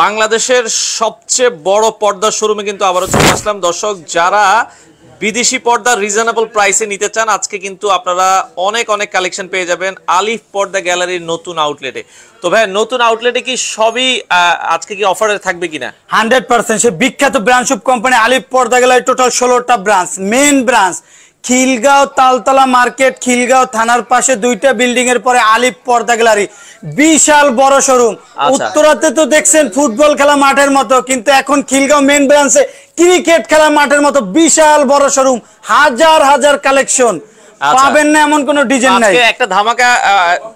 বাংলাদেশের সবচেয়ে বড় পর্দার শোরুমে কিন্তু আবারও চলে আসলাম দর্শক। যারা বিদেশি পর্দা রিজনেবল প্রাইসে নিতে চান, আজকে কিন্তু আপনারা অনেক অনেক কালেকশন পেয়ে যাবেন আলিফ পর্দা গ্যালারির নতুন আউটলেটে। তো ভাই, নতুন আউটলেটে কি সবই আজকে কি অফারে থাকবে কিনা? 100%। সে বিখ্যাত branch of company Alif Porda gallery, total 16টা branch. Main branch Khilgaon Taltala market, Khilgaon থানার পাশে 2টা বিল্ডিং এর পরে আলিফ পর্দা গ্যালারি, বিশাল বড় শোরুম। উত্তরাতে তো দেখছেন ফুটবল খেলা মাঠের মতো, কিন্তু এখন খিলগাঁও মেইন ব্রাঞ্চে ক্রিকেট খেলা মাঠের মতো বিশাল বড় শোরুম, হাজার হাজার কালেকশন পাবেন না এমন কোন ডিজাইন নাই। আজকে একটা ধামাকা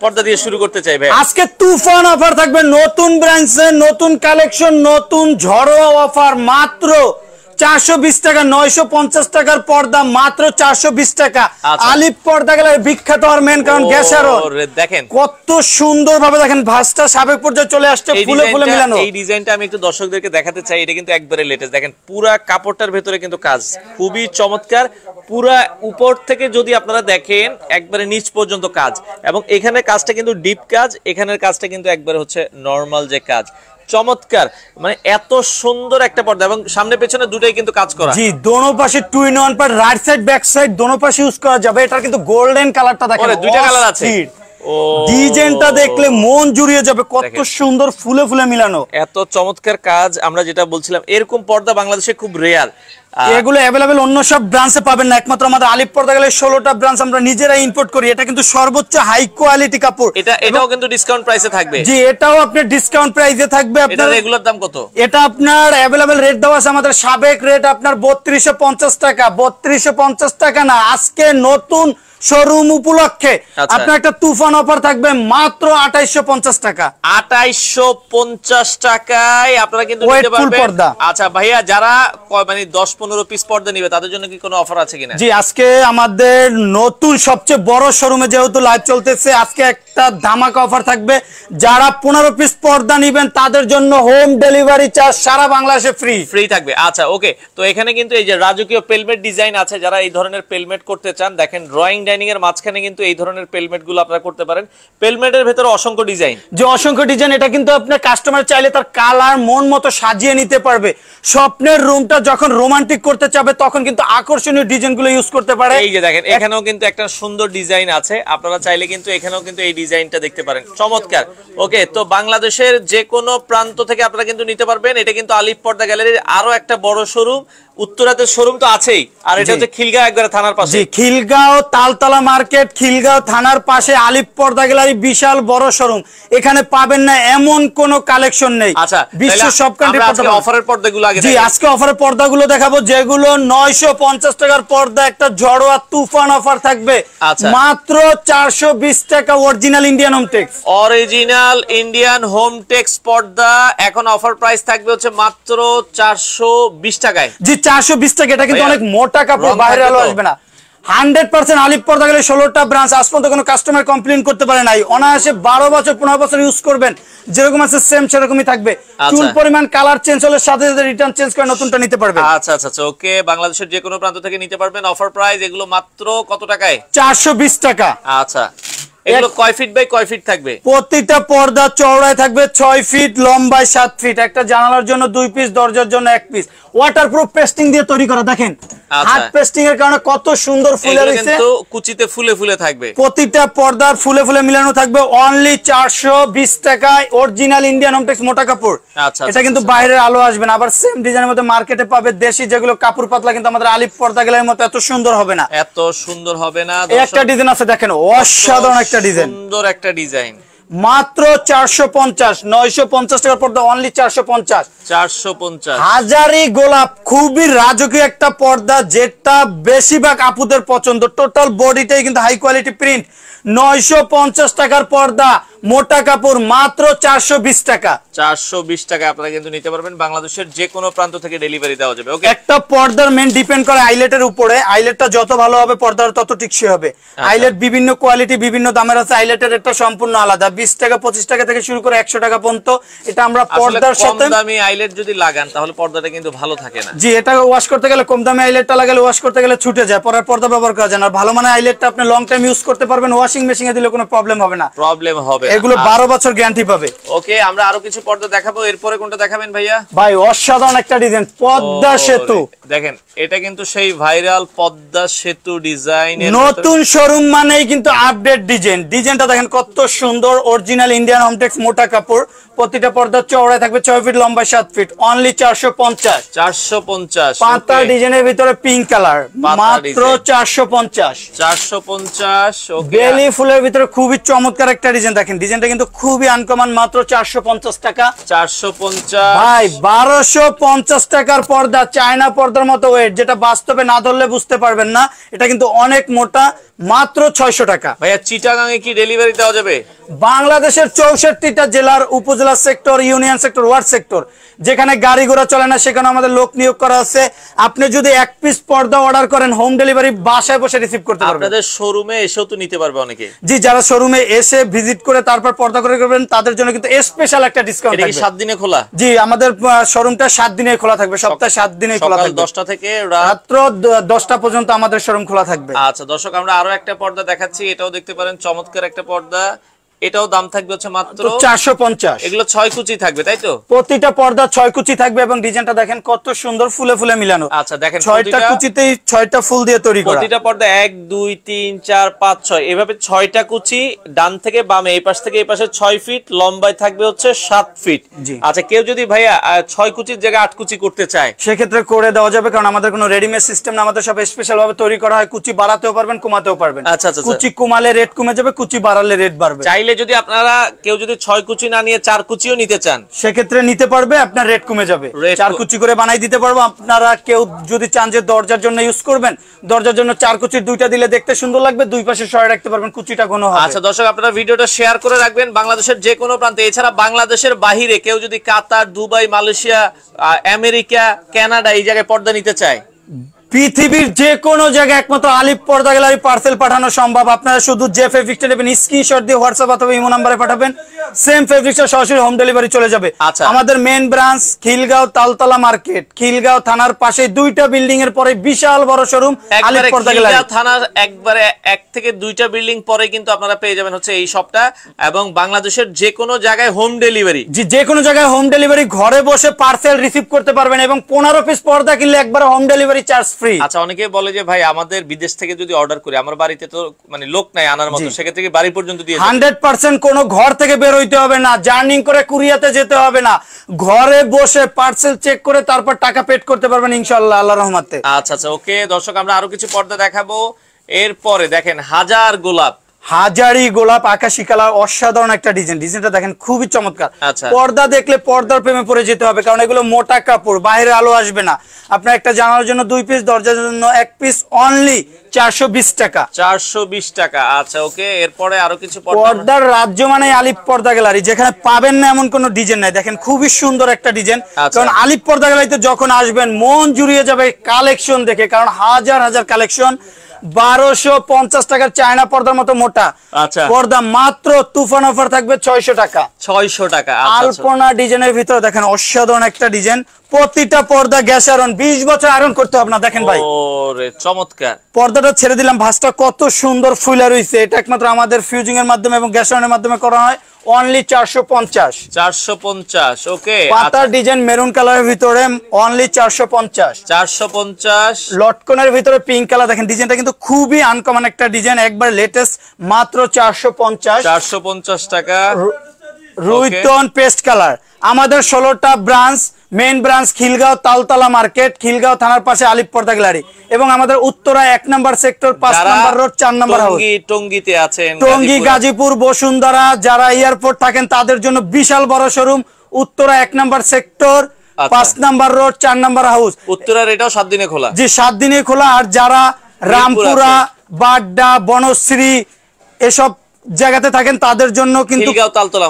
পর্দা দিয়ে শুরু করতে চাই ভাই। আজকে তুফান অফার থাকবে, নতুন ব্রাঞ্চে নতুন কালেকশন, নতুন ঝড়োয়া অফার। মাত্র 420 টাকা, 950 টাকার পর্দা মাত্র 420 টাকা। আলিফ পর্দা গ্যালারি বিখ্যাত আর মেন কারণ গ্যাসারো দেখেন কত সুন্দর ভাবে, দেখেন ভাঁজটা সাবেক পর্যায়ে চলে আসছে, ফুলে ফুলে মিলানো। এই ডিজাইনটা আমি একটু দর্শকদেরকে দেখাতে চাই। এটা কিন্তু একবারে লেটেস্ট, দেখেন পুরা কাপড়টার ভেতরে কিন্তু কাজ খুবই চমৎকার। পুরা উপর থেকে যদি আপনারা দেখেন একবারে নিচ পর্যন্ত কাজ, এবং এখানে কাজটা কিন্তু ডিপ কাজ, এখানের কাজটা কিন্তু একবারে হচ্ছে নরমাল যে কাজ। চমৎকার, মানে এত সুন্দর একটা পর্দা, এবং সামনে পেছনে দুটোই কিন্তু কাজ করা। জি, দোনো পাশে 2 in 1 per, right side back side দোনো পাশে ইউজ করা যাবে। এটা কিন্তু গোল্ডেন কালারটা দেখেন, দুইটা কালার আছে। ডিজাইনটা দেখলে মন জুড়িয়ে যাবে, কত সুন্দর ফুলে ফুলে মিলানো, এত চমৎকার কাজ। আমরা যেটা বলছিলাম, এরকম পর্দা বাংলাদেশে খুব রেয়ার। এগুলো अवेलेबल অন্য সব ব্রাঞ্চে পাবেন না, একমাত্র আমাদের আলিফ পর্দা গ্যালারি 16টা ব্রাঞ্চ আমরা নিজেরাই ইম্পোর্ট করি। এটা কিন্তু সর্বোচ্চ হাই কোয়ালিটি কাপড়। এটাও কিন্তু ডিসকাউন্ট প্রাইসে থাকবে। জি, এটাও আপনার ডিসকাউন্ট প্রাইসে থাকবে। আপনার রেগুলার দাম কত? এটা আপনার अवेलेबल রেট দেওয়া আছে, আমাদের সাবেক রেট আপনার 3250 টাকা। 3250 টাকা না, আজকে নতুন শোরুম উপলক্ষে আপনার একটা তুফান অফার থাকবে মাত্র 2850 টাকা। 2850 টাকায় আপনারা কিন্তু নিতে পারবেন। আচ্ছা ভাইয়া, যারা মানে 10-15 পিস পর্দা নেবে তাদের জন্য কি কোনো অফার আছে কিনা? জি, আজকে আমাদের নতুন সবচেয়ে বড় শোরুমে যেহেতু লাইভ চলতেছে, আজকে একটা ধামাকা অফার থাকবে। যারা 15 পিস পর্দা নেবেন তাদের জন্য হোম ডেলিভারি চার্জ সারা বাংলাদেশে ফ্রি থাকবে। আচ্ছা, ওকে। তো এখানে কিন্তু এই যে রাজকীয় পেলমেট ডিজাইন আছে, যারা এই ধরনের পেলমেট করতে চান, দেখেন ড্রয়িং ডাইনিং এর মাঝখানে কিন্তু এই ধরনের পেলমেট গুলো আপনারা করতে পারেন। পেলমেটের ভেতরে অসংখ্য ডিজাইন, যে অসংখ্য ডিজাইন, এটা কিন্তু আপনার কাস্টমার চাইলে তার কালার মন মতো সাজিয়ে নিতে পারবে। স্বপ্নের রুমটা যখন রোমান্টিক করতে চাবে তখন কিন্তু আকর্ষণীয় ডিজাইন গুলো ইউজ করতে পারে। এই যে দেখেন, এখানেও কিন্তু একটা সুন্দর ডিজাইন আছে, আপনারা চাইলে কিন্তু এখানেও কিন্তু এই ডিজাইনটা দেখতে পারেন। চমৎকার। ওকে, তো বাংলাদেশের যে কোনো প্রান্ত থেকে আপনারা কিন্তু নিতে পারবেন। এটা কিন্তু আলিফ পর্দা গ্যালারির আরো একটা বড় শোরুম, উত্তরাতে শোরুম তো আছেই, আর এটা হচ্ছে খিলগাঁও একবারে থানার পাশে। জি, খিলগাঁও তালতলা মার্কেট, খিলগাঁও থানার পাশে আলিফ পর্দা গ্যালারি, বিশাল বড় শোরুম। এখানে পাবেন না এমন কোন কালেকশন নেই। আচ্ছা, বিশ্বের সব কান্ট্রি আজকে অফারের পর্দাগুলো আগে জি, আজকে অফারের পর্দাগুলো দেখাবো, যেগুলো 950 টাকার পর্দা। একটা জড়োয়া তুফান অফার থাকবে মাত্র 420 টাকা। Original Indian home tex, original Indian home tex পর্দা এখন অফার প্রাইস থাকবে হচ্ছে মাত্র 420 টাকায়। জি, 420 টাকা। এটা কিন্তু অনেক মোটা কাপড়, বাইরে আলো আসবে না। 100% আলিফ পর্দা গ্যালারি 16টা ব্রাঞ্চ, আজ পর্যন্ত কোনো কাস্টমার কমপ্লেইন করতে পারে নাই। অনায়াসে 12 বছর 15 বছর ইউজ করবেন, যেরকম আছে সেম সেরকমই থাকবে। চুল পরিমাণ কালার চেঞ্জ হলে সাথে সাথে রিটার্ন চেঞ্জ করে নতুনটা নিতে পারবেন। আচ্ছা আচ্ছা আচ্ছা, ওকে। বাংলাদেশের যে কোনো প্রান্ত থেকে নিতে পারবেন। অফার প্রাইস এগুলো মাত্র কত টাকায়? 420 টাকা। আচ্ছা, এগুলো কয় ফিট বাই কয় ফিট থাকবে? প্রত্যেকটা পর্দা চওড়ায় থাকবে 6 ফিট, লম্বায় 7 ফিট। একটা জানালার জন্য 2 পিস, দরজার জন্য 1 পিস। ওয়াটারপ্রুফ পেস্টিং দিয়ে তৈরি করা, দেখেন হাত পেস্টিং এর কারণে কত সুন্দর ফুলে রয়েছে, কিন্তু কুচিতে ফুলে ফুলে থাকবে। প্রত্যেকটা পর্দার ফুলে ফুলে মিলানো থাকবে। অনলি 420 টাকায় অরিজিনাল ইন্ডিয়ান হোম টেক্স মোটা কাপড়। এটা কিন্তু বাইরের আলো আসবে না। আবার সেম ডিজাইনের মধ্যে মার্কেটে পাবে দেশি যেগুলো কাপড় পাতলা, কিন্তু আমাদের আলিফ পর্দা গ্যালারির মতো এত সুন্দর হবে না। এত সুন্দর হবে না। একটা ডিজাইন আছে, দেখেন অসাধারণ একটা ডিজাইন, সুন্দর একটা ডিজাইন। মাত্র 450, 950 টাকার পর্দা, অনলি 450। হাজারি গোলাপ, খুবই রাজকীয় একটা পর্দা, যেটা বেশিরভাগ আপুদের পছন্দ। টোটাল বডিটাই কিন্তু হাই কোয়ালিটি প্রিন্ট। 950 টাকার পর্দা, মোটা কাপড়, মাত্র 420 টাকা। 420 টাকা আপনারা কিন্তু নিতে পারবেন। বাংলাদেশের যে কোনো প্রান্ত থেকে ডেলিভারি দেওয়া যাবে। ওকে, একটা পর্দার মেন ডিপেন্ড করে আইলেটের উপরে। আইলেটটা যত ভালো হবে পর্দার তত টিকসই হবে। আইলেট বিভিন্ন কোয়ালিটি, বিভিন্ন দামের আছে। আইলেটের একটা সম্পূর্ণ আলাদা, 20 টাকা 25 টাকা থেকে শুরু করে 100 টাকা পর্যন্ত। এটা আমরা পর্দার সাথে কম দামি আইলেট যদি লাগান তাহলে পর্দাটা কিন্তু ভালো থাকে না। জি, এটা ওয়াশ করতে গেলে, কম দামি আইলেটটা লাগালে ওয়াশ করতে গেলে ছুটে যায়, পরের পর্দা ব্যবহার করা যায় না। ভালো মানের আইলেটটা আপনি লং টাইম ইউজ করতে পারবেন, ওয়াশিং মেশিনে দিলে কোনো প্রবলেম হবে না। প্রবলেম হবে এগুলো 12 বছর গ্যারান্টি পাবে। ওকে, আমরা আরো কিছু পর্দা দেখাবো, এরপরে কোনটা দেখাবেন ভাইয়া? ভাই অসাধারণ একটা ডিজাইন, পদ্মা সেতু। দেখেন এটা কিন্তু সেই ভাইরাল পদ্মা সেতু ডিজাইন, নতুন শোরুম মানেই কিন্তু আপডেট ডিজাইন। ডিজাইনটা দেখেন কত সুন্দর, অরিজিনাল ইন্ডিয়ান হোমটেক্স মোটা কাপড়। প্রতিটা পর্দা চওড়ায় থাকবে 6 ফিট, লম্বায় 7 ফিট, অনলি 450। 450 পাতা ডিজাইনের ভিতরে পিঙ্ক কালার, মাত্র 450। 450। ওকে, বেলি ফুলের ভিতরে খুবই চমৎকার একটা ডিজাইন। দেখেন ডিজাইনটা কিন্তু খুবই আনকমন, মাত্র 450 টাকা। 450 ভাই 1250 টাকার পর্দা, চায়না পর্দার মতো ওয়েট, যেটা বাস্তবে না ধরলে বুঝতে পারবেন না। এটা কিন্তু অনেক মোটা, মাত্র 600 টাকা। ভাইয়া চিটাগাং এ কি ডেলিভারি দেওয়া যাবে? বাংলাদেশের 64টা জেলার উপজেলা sector, union sector, word sector, যেখানে গাড়ি ঘোড়া চলে না সেখানে আমাদের লোক নিয়োগ করা আছে। আপনি যদি এক পিস পর্দা অর্ডার করেন, হোম ডেলিভারি বাসায় বসে রিসিভ করতে পারবেন। আপনাদের শোরুমে এসেও তো নিতে পারবে অনেকে। জি, যারা শোরুমে এসে ভিজিট করে তারপর পর্দা করে করবেন তাদের জন্য কিন্তু স্পেশাল একটা ডিসকাউন্ট এটা কি থাকবে। 7 দিনে খোলা? জি, আমাদের শোরুমটা 7 দিনে খোলা থাকবে, সপ্তাহে 7 দিনে খোলা থাকবে। 10টা থেকে রাত রাত 10টা পর্যন্ত আমাদের শোরুম খোলা থাকবে। আচ্ছা দর্শক, আমরা আরো একটা পর্দা দেখাচ্ছি, এটাও দেখতে পারেন চমৎকার একটা পর্দা। এটাও দাম থাকবে হচ্ছে মাত্র 450। এগুলো 6 কুচি থাকবে তাই তো? প্রতিটা পর্দা 6 কুচি থাকবে এবং ডিজাইনটা দেখেন কত সুন্দর, ফুলে ফুলে মিলানো। আচ্ছা দেখেন 6টা কুচিতেই 6টা ফুল দিয়ে তৈরি করা। প্রতিটা পর্দা 1 2 3 4 5 6 এভাবে 6টা কুচি, ডান থেকে বামে, এই পাশ থেকে এই পাশে 6 ফিট, লম্বায় থাকবে হচ্ছে 7 ফিট। আচ্ছা, কেউ যদি ভাইয়া 6 কুচির জায়গায় 8 কুচি করতে চায় সেক্ষেত্রে করে দেওয়া যাবে, কারণ আমাদের কোনো রেডিমেড সিস্টেম না, আমাদের সব স্পেশাল ভাবে তৈরি করা হয়। কুচি বাড়াতেও পারবেন, কমাতেও পারবেন। আচ্ছা আচ্ছা, কুচি কমালে রেট কমে যাবে, কুচি বাড়ালে রেট বাড়বে। চাইলে যদি আপনারা কেউ যদি 6 কুচি না নিয়ে 4 কুচিও নিতে চান সেক্ষেত্রে নিতে পারবে, আপনার রেট কমে যাবে। 4 কুচি করে বানাই দিতে পারবো। আপনারা কেউ যদি চান যে দরজার জন্য ইউজ করবেন, দরজার জন্য 4 কুচির 2টা দিলে দেখতে সুন্দর লাগবে, দুই পাশে সরাই রাখতে পারবেন, কুচিটা ঘন হবে। আচ্ছা দর্শক, আপনারা ভিডিওটা শেয়ার করে রাখবেন বাংলাদেশের যে কোনো প্রান্তে। এছাড়া বাংলাদেশের বাহিরে কেউ যদি কাতার, দুবাই, মালয়েশিয়া, আমেরিকা, কানাডা এই জায়গায় পর্দা নিতে চায়, পৃথিবীর যে কোনো জায়গায় একমাত্র আলিফ পর্দা গ্যালারি পার্সেল পাঠানো সম্ভব। আপনারা শুধু যে ফেব্রিকটা নেবেন স্ক্রিনশট দিয়ে হোয়াটসঅ্যাপ অথবা ইমো নম্বরে পাঠাবেন, সেম ফেব্রিকটা সরাসরি হোম ডেলিভারি চলে যাবে। আচ্ছা, আমাদের main branch Khilgaon Taltala market, Khilgaon থানার পাশে 2টা বিল্ডিং এর পরে বিশাল বড় শোরুম আলিফ পর্দা গ্যালারি। খিলগাঁও থানার একবারে 1 থেকে 2টা বিল্ডিং পরে কিন্তু আপনারা পেয়ে যাবেন হচ্ছে এই শপটা, এবং বাংলাদেশের যে কোনো জায়গায় হোম ডেলিভারি। যে কোনো জায়গায় হোম ডেলিভারি, ঘরে বসে পার্সেল রিসিভ করতে পারবেন, এবং 15 পিস পর্দা কিনলে একবার হোম ডেলিভারি চার্জ ফ্রি। আচ্ছা, অনেকে বলে যে ভাই আমাদের বিদেশ থেকে যদি অর্ডার করি, আমার বাড়িতে তো মানে লোক নাই আনার মতো, সেক্ষেত্রে কি বাড়ি পর্যন্ত দিয়ে 100% কোনো ঘর থেকে বের হইতে হবে না, জার্নিং করে কুরিয়াতে যেতে হবে না, ঘরে বসে পার্সেল চেক করে তারপর টাকা পেড করতে পারবেন ইনশাআল্লাহ, আল্লাহর রহমতে। আচ্ছা আচ্ছা, ওকে দর্শক, আমরা আরো কিছু পর্দা দেখাবো। এরপরে দেখেন হাজার গোলাপ, হাজারি গোলাপ আকাশি কালার, অসাধারণ একটা ডিজাইন। ডিজাইনটা দেখেন খুবই চমৎকার। আচ্ছা, পর্দা দেখলে পর্দার প্রেমে পড়ে যেতে হবে, কারণ এগুলো মোটা কাপড়, বাইরে আলো আসবে না। আপনার একটা জানালার জন্য 2 পিস, দরজার জন্য 1 পিস, অনলি 420 টাকা। 420 টাকা। আচ্ছা ওকে, এরপরে আরো কিছু পর্দার রাজ্য মানে আলিফ পর্দা গ্যালারি, যেখানে পাবেন না এমন কোনো ডিজাইন নাই। দেখেন খুবই সুন্দর একটা ডিজাইন, কারণ আলিফ পর্দা গ্যালারিতে যখন আসবেন মন জুড়িয়ে যাবে কালেকশন দেখে, কারণ হাজার হাজার কালেকশন। 1250 টাকার চায়না পর্দার মতো মোটা পর্দা, মাত্র তুফান অফার থাকবে 600 টাকা। 600 টাকা। আলপনা ডিজাইনের ভিতরে দেখেন অসাধারণ একটা ডিজাইন। প্রতিটা পর্দা গ্যাস আয়রন, 20 বছর আয়রন করতে হবে না। দেখেন ভাই, ওরে চমৎকার পর্দাটা ছেড়ে দিলাম, ভাঁজটা কত সুন্দর ফুলে রয়েছে। এটা একমাত্র আমাদের ফিউজিং এর মাধ্যমে এবং গ্যাস আয়রনের মাধ্যমে করা হয়। অনলি 450। 450। ওকে, পাতার ডিজাইন মেরুন কালারের ভিতরে, অনলি 450। 450। লটকনের ভিতরে পিঙ্ক কালার, দেখেন ডিজাইনটা কিন্তু খুবই আনকমন একটা ডিজাইন, একবার লেটেস্ট, মাত্র 450। 450 টাকা। রুইটন পেস্ট কালার। আমাদের 16টা branch, main branch Khilgaon Taltala market, Khilgaon থানার পাশে আলিফ পর্দা গ্যালারি, এবং আমাদের উত্তরা 1 নম্বর সেক্টর, 5 নম্বর রোড, 4 নম্বর হাউস। টঙ্গীতে আছেন, টঙ্গী, গাজীপুর, বসুন্ধরা, যারা এয়ারপোর্ট থাকেন তাদের জন্য বিশাল বড় শোরুম, উত্তরা 1 নম্বর সেক্টর, 5 নম্বর রোড, 4 নম্বর হাউস। উত্তরার এটাও 7 দিনে খোলা। জি, 7 দিনে খোলা। আর যারা রামপুরা, বাড্ডা, বনশ্রী এসব জায়গাতে থাকেন তাদের জন্য কিন্তু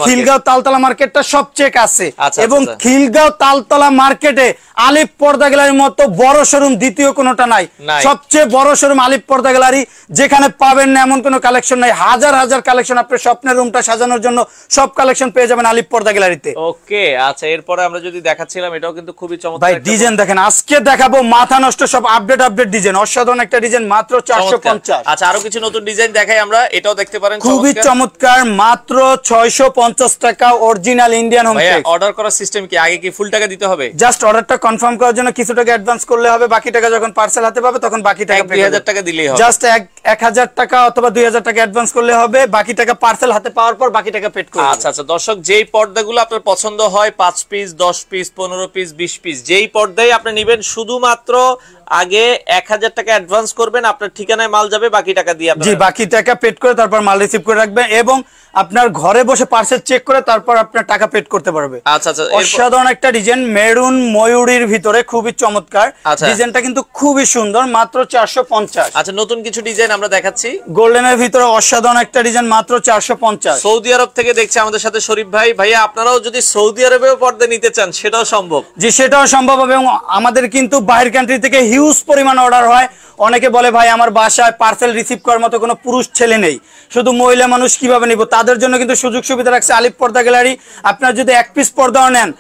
খিলগাঁও তালতলা মার্কেটটা সবচেয়ে কাছে, এবং খিলগাঁও তালতলা মার্কেটে আলিফ পর্দা গ্যালারির মতো বড় শোরুম দ্বিতীয় কোনোটা নাই। সবচেয়ে বড় শোরুম আলিফ পর্দা গ্যালারি, যেখানে পাবেন না এমন কোনো কালেকশন নাই। হাজার হাজার কালেকশন, আপনার স্বপ্নের রুমটা সাজানোর জন্য সব কালেকশন পেয়ে যাবেন আলিফ পর্দা গ্যালারিতে। ওকে, আচ্ছা, এরপরে আমরা যদি দেখাচ্ছিলাম, এটাও কিন্তু খুবই চমৎকার। ভাই ডিজাইন দেখেন, আজকে দেখাবো মাথা নষ্ট সব আপডেট ডিজাইন, অসাধারণ একটা ডিজাইন, মাত্র 450। আচ্ছা, আরো কিছু নতুন ডিজাইন দেখাই আমরা, এটাও দেখতে পারেন, খুবই খুবই চমৎকার, মাত্র 650 টাকা, original Indian home tex. Order করার সিস্টেম কি, আগে কি ফুল টাকা দিতে হবে? জাস্ট অর্ডারটা কনফার্ম করার জন্য কিছু টাকা অ্যাডভান্স করলে হবে, বাকি টাকা যখন পার্সেল হাতে পাবে তখন বাকি টাকা 2000 টাকা দিলেই হবে। জাস্ট 1000 টাকা অথবা 2000 টাকা অ্যাডভান্স করলে হবে, বাকি টাকা পার্সেল হাতে পাওয়ার পর বাকি টাকা পেড করবে। আচ্ছা আচ্ছা দর্শক, যেই পর্দাগুলো আপনার পছন্দ হয় 5 পিস 10 পিস 15 পিস 20 পিস যেই পর্দাই আপনি নেবেন, শুধুমাত্র আগে 1000 টাকা অ্যাডভান্স করবেন, আপনার ঠিকানায় মাল যাবে, বাকি টাকা দিয়ে জি বাকি টাকা পেড করে তারপর মাল রিসিভ করে রাখবেন এবং আপনার ঘরে বসে পার্সেল চেক করে তারপর আপনার টাকা পেড করতে পারবে। আচ্ছা আচ্ছা, অসাধারণ একটা ডিজাইন, মেরুন ময়ূরীর ভিতরে খুবই চমৎকার। ডিজাইনটা কিন্তু খুবই সুন্দর, মাত্র 450। আচ্ছা, নতুন কিছু ডিজাইন আমরা দেখাচ্ছি, গোল্ডেনের ভিতরে অসাধারণ একটা ডিজাইন, মাত্র 450। সৌদি আরব থেকে দেখছে আমাদের সাথে শরীফ ভাই। ভাইয়া আপনারাও যদি সৌদি আরবেও পর্দা নিতে চান সেটাও সম্ভব? জি সেটাও সম্ভব হবে, এবং আমাদের কিন্তু বাইরের কান্ট্রি থেকে হিউজ পরিমাণ অর্ডার হয়। অনেকে বলে ভাই আমার বাসায় পার্সেল রিসিভ করার মতো কোনো পুরুষ ছেলে নেই, শুধু মহিলা মানুষ কিভাবে নিব, তাদের জন্য কিন্তু সুযোগ সুবিধা রাখছে আলিফ পর্দা গ্যালারি। আপনার যদি এক পিস পর্দাও নেন,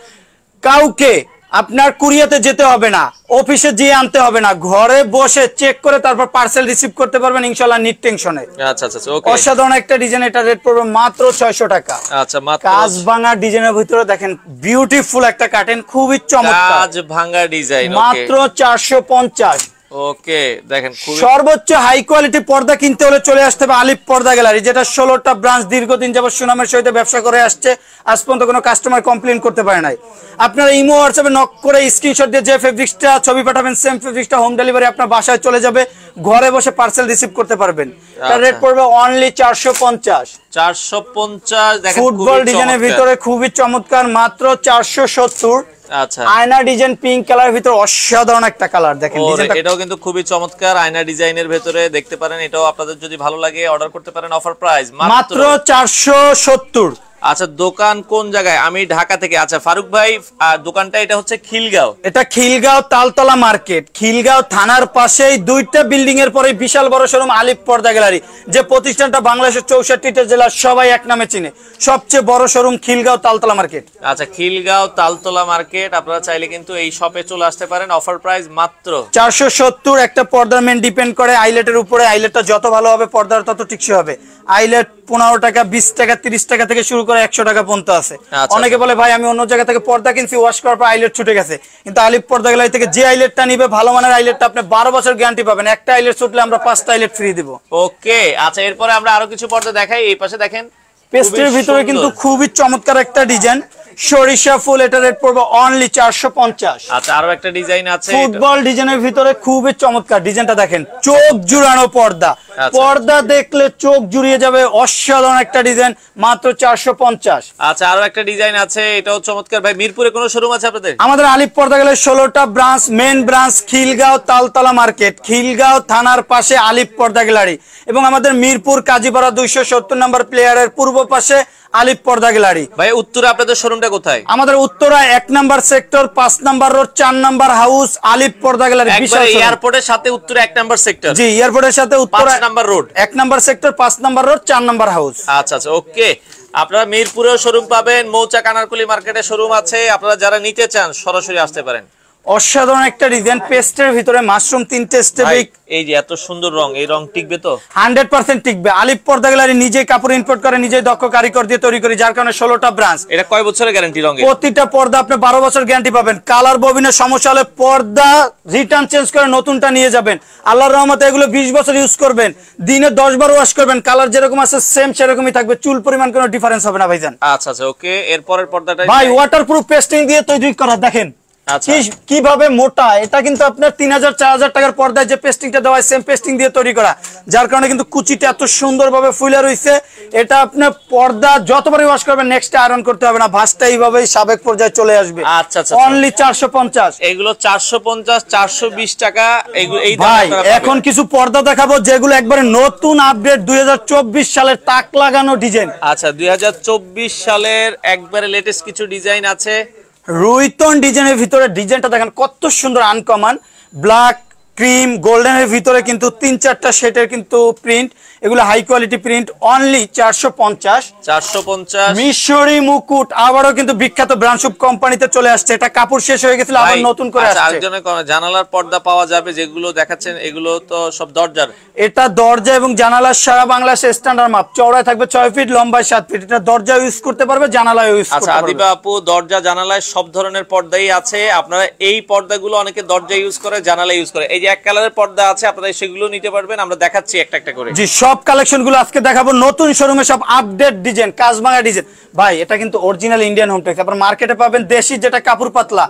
কাউকে আপনার কুরিয়াতে যেতে হবে না, অফিসে গিয়ে আনতে হবে না, ঘরে বসে চেক করে তারপর পার্সেল রিসিভ করতে পারবেন ইনশাআল্লাহ নিট টেনশনে। আচ্ছা আচ্ছা ওকে, অসাধারণ একটা ডিজাইন, এটা রেট পড়বে মাত্র 600 টাকা। আচ্ছা, মাত্র কাজ ভাঙা ডিজাইনের ভিতরে দেখেন বিউটিফুল একটা কাটেন, খুবই চমৎকার, কাজ ভাঙা ডিজাইন, মাত্র 450। ওকে দেখেন, সর্বোচ্চ হাই কোয়ালিটি পর্দা কিনতে হলে চলে আসতে হবে আলিফ পর্দা গ্যালারি, যেটা 16টা ব্রাঞ্চ দীর্ঘদিন যাবত সুনামের সহিত ব্যবসা করে আসছে, আজ পর্যন্ত কোনো কাস্টমার কমপ্লেইন করতে পারে নাই। আপনারা ইমো হোয়াটসঅ্যাপে নক করে স্ক্রিনশট দিয়ে যে ফেব্রিক্সটা ছবি পাঠাবেন, সেম ফেব্রিক্সটা হোম ডেলিভারি আপনার বাসায় চলে যাবে, ঘরে বসে পার্সেল রিসিভ করতে পারবেন। তার রেট পড়বে অনলি 450। 450 দেখেন, ফুটবল ডিজাইনের ভিতরে খুবই চমৎকার, মাত্র 470। আচ্ছা, আয়না ডিজাইন পিঙ্ক কালারের ভিতরে অসাধারণ একটা কালার, দেখেন এটাও কিন্তু খুবই চমৎকার, আয়না ডিজাইনের ভিতরে দেখতে পারেন। এটাও আপনাদের যদি ভালো লাগে অর্ডার করতে পারেন, অফার প্রাইস মাত্র 470। আচ্ছা, দোকান কোন জায়গায়? আমি ঢাকা থেকে। আচ্ছা ফারুক ভাই, দোকানটা এটা হচ্ছে খিলগাঁও, এটা খিলগাঁও তালতলা মার্কেট, খিলগাঁও থানার পাশেই 2টা বিল্ডিং এর পরে বিশাল বড় শোরুম আলিফ পর্দা গ্যালারি, যে প্রতিষ্ঠানটা বাংলাদেশের 64টা জেলা সবাই এক নামে চিনে, সবচেয়ে বড় শোরুম খিলগাঁও তালতলা মার্কেট। আচ্ছা, খিলগাঁও তালতলা মার্কেট, আপনারা চাইলে কিন্তু এই শপে চলে আসতে পারেন, অফার প্রাইস মাত্র 470। একটা পর্দার মেন ডিপেন্ড করে আইলেটের উপরে, আইলেটটা যত ভালো হবে পর্দার তত টিকসই হবে। আইলেট 15 টাকা 20 টাকা 30 টাকা থেকে শুরু করে 100 টাকা পর্যন্ত আছে। অনেকে বলে ভাই আমি অন্য জায়গা থেকে পর্দা কিনছি, ওয়াশ করার পর আইলেট ছুটে গেছে, কিন্তু আলিফ পর্দা গ্যালারি থেকে যে আইলেটটা নিবে ভালো মানের আইলেটটা আপনি 12 বছর গ্যারান্টি পাবেন, একটা আইলেট ছুটলে আমরা 5টা আইলেট ফ্রি দেব। ওকে, আচ্ছা এরপরে আমরা আরো কিছু পর্দা দেখাই। এই পাশে দেখেন পেস্টের ভিতরে কিন্তু খুবই চমৎকার একটা ডিজাইন, সরিষা ফুল, এটা রেট পড়বে অনলি 450। আচ্ছা, আরো একটা ডিজাইন আছে ফুটবল ডিজাইনের ভিতরে খুবই চমৎকার, ডিজাইনটা দেখেন, চোখ জুড়ানো পর্দা, পর্দা দেখলে চোখ জুড়িয়ে যাবে, অসাধারণ একটা ডিজাইন, মাত্র 450। আচ্ছা, আরো একটা ডিজাইন আছে, এটাও চমৎকার। ভাই মিরপুরে কোনো শোরুম আছে আপনাদের? আমাদের আলিফ পর্দা গ্যালারি 16টা branch, main branch Khilgaon Taltala market, Khilgaon থানার পাশে আলিফ পর্দা গ্যালারি, এবং আমাদের মিরপুর কাজীপাড়া 270 নম্বর প্লেয়ারের পূর্ব পাশে আলিফ পর্দা গ্যালারি। ভাই উত্তরা আপনাদের শোরুমটা কোথায়? আমাদের উত্তরা 1 নম্বর সেক্টর 5 নম্বর রোড 4 নম্বর হাউস, আলিফ পর্দা গ্যালারি, বিশাল এয়ারপোর্টের সাথে উত্তরা 1 নম্বর সেক্টর। জি এয়ারপোর্টের সাথে উত্তরা 5 নম্বর রোড, 1 নম্বর সেক্টর 5 নম্বর রোড 4 নম্বর হাউস। আচ্ছা আচ্ছা ওকে, আপনারা মিরপুরেও শোরুম পাবেন, মৌচাক আনারকুলি মার্কেটে শোরুম আছে, আপনারা যারা নিতে চান সরাসরি আসতে পারেন। অসাধারণ একটা ডিজাইন, পেস্টের ভিতরে মাশরুম 3টে স্টেপ, এই যে এত সুন্দর রং, এই রং টিকবে তো? 100% টিকবে। আলিফ পর্দা গ্যালারি নিজেই কাপড় ইম্পোর্ট করে, নিজেই দক্ষ কারিগর দিয়ে তৈরি করি, যার কারণে 16টা ব্রাঞ্চ। এটা কয় বছরের গ্যারান্টি রঙে? প্রতিটা পর্দা আপনি 12 বছর গ্যারান্টি পাবেন। কালার ববিনের সমস্যা হলে পর্দা রিটার্ন চেঞ্জ করে নতুনটা নিয়ে যাবেন। আল্লাহর রহমতে এগুলো 20 বছর ইউজ করবেন, দিনে 10 বার ওয়াশ করবেন, কালার যেরকম আছে সেম সেরকমই থাকবে, চুল পরিমাণ কোনো ডিফারেন্স হবে না ভাইজান। আচ্ছা আচ্ছা ওকে, এরপরের পর্দাটা ভাই ওয়াটারপ্রুফ পেস্টিং দিয়ে তৈরি করা, দেখেন কিভাবে মোটা, এটা কিন্তু আপনার 3000 4000 টাকার পর্দায় যে পেস্টিংটা দেওয়া হয় সেম পেস্টিং দিয়ে তৈরি করা, যার কারণে কিন্তু কুচিটা এত সুন্দরভাবে ফুলে রয়েছে। এটা আপনার পর্দা যতবারই ওয়াশ করবেন নেক্সট আয়রন করতে হবে না, ভাঁজটা এইভাবেই সাবেক পর্যায়ে চলে আসবে। আচ্ছা আচ্ছা, অনলি 450। এগুলো 450 420 টাকা। এই ভাই এখন কিছু পর্দা দেখাবো যেগুলো একবারে নতুন আপডেট, 2024 সালের তাক লাগানো ডিজাইন। আচ্ছা, 2024 সালের একবারে লেটেস্ট কিছু ডিজাইন আছে। রুইতন ডিজাইনের ভিতরে ডিজাইনটা দেখেন কত সুন্দর, আনকমন ব্ল্যাক ক্রিম গোল্ডেনের ভিতরে কিন্তু 3-4টা সেটের কিন্তু প্রিন্ট, এগুলো হাই কোয়ালিটি প্রিন্ট, অনলি 450। 450 মিশরি মুকুট আবারও কিন্তু বিখ্যাত ব্রান্ডশুপ কোম্পানিতে চলে আসছে, এটা কাপড় শেষ হয়ে গেছিল আবার নতুন করে আসছে। আরেকজনের জানালার পর্দা পাওয়া যাবে, যেগুলো দেখাচ্ছেন এগুলো তো সব দরজার। এটা দরজা এবং জানালার সারা বাংলাদেশে স্ট্যান্ডার্ড মাপ, চওড়ায় থাকবে 6 ফিট, লম্বায় 7 ফিট। এটা দরজা ইউজ করতে পারবে, জানালা ইউজ করতে পারবে। আদিবা আপু, দরজা জানালায় সব ধরনের পর্দাই আছে, আপনারা এই পর্দাগুলো অনেকে দরজা ইউজ করে, জানালা ইউজ করে। এই যে এক কালারের পর্দা আছে, আপনারা সেগুলো নিতে পারবেন, আমরা দেখাচ্ছি একটা একটা করে। জি, সব কালেকশন গুলো আজকে দেখাবো, নতুন শোরুমে সব আপডেট ডিজাইন, কাজভাঙা ডিজাইন। ভাই এটা কিন্তু অরিজিনাল ইন্ডিয়ান হোমটেক্স, আপনারা মার্কেটে পাবেন দেশি যেটা কাপড় পাতলা,